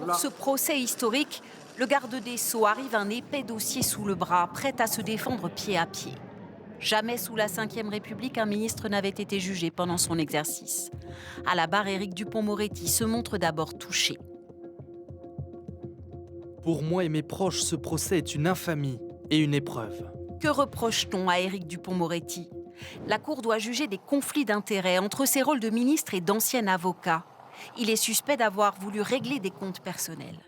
Pour ce procès historique, le garde des Sceaux arrive un épais dossier sous le bras, prêt à se défendre pied à pied. Jamais sous la Ve République, un ministre n'avait été jugé pendant son exercice. À la barre, Éric Dupond-Moretti se montre d'abord touché. Pour moi et mes proches, ce procès est une infamie et une épreuve. Que reproche-t-on à Éric Dupond-Moretti ? La Cour doit juger des conflits d'intérêts entre ses rôles de ministre et d'ancien avocat. Il est suspect d'avoir voulu régler des comptes personnels.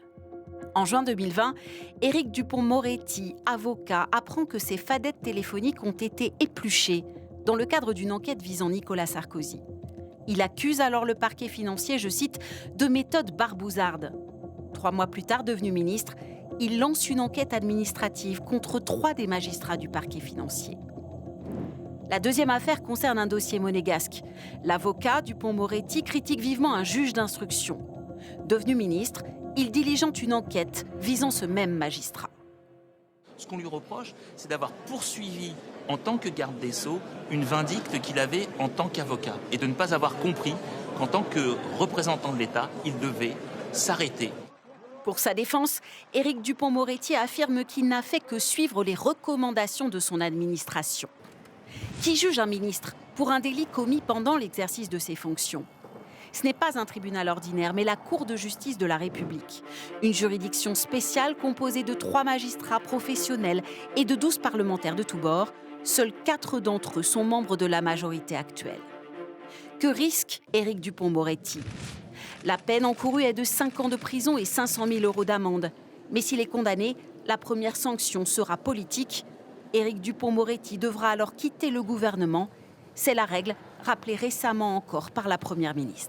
En juin 2020, Éric Dupond-Moretti, avocat, apprend que ses fadettes téléphoniques ont été épluchées dans le cadre d'une enquête visant Nicolas Sarkozy. Il accuse alors le parquet financier, je cite, de méthode barbouzarde. 3 mois plus tard, devenu ministre, il lance une enquête administrative contre 3 des magistrats du parquet financier. La deuxième affaire concerne un dossier monégasque. L'avocat Dupond-Moretti critique vivement un juge d'instruction. Devenu ministre, il diligente une enquête visant ce même magistrat. Ce qu'on lui reproche, c'est d'avoir poursuivi en tant que garde des Sceaux une vindicte qu'il avait en tant qu'avocat et de ne pas avoir compris qu'en tant que représentant de l'État, il devait s'arrêter. Pour sa défense, Éric Dupond-Moretti affirme qu'il n'a fait que suivre les recommandations de son administration. Qui juge un ministre pour un délit commis pendant l'exercice de ses fonctions ? Ce n'est pas un tribunal ordinaire, mais la Cour de justice de la République. Une juridiction spéciale composée de 3 magistrats professionnels et de 12 parlementaires de tous bords. Seuls 4 d'entre eux sont membres de la majorité actuelle. Que risque Éric Dupond-Moretti ? La peine encourue est de 5 ans de prison et 500 000 € d'amende. Mais s'il est condamné, la première sanction sera politique. Éric Dupond-Moretti devra alors quitter le gouvernement. C'est la règle, rappelée récemment encore par la Première ministre.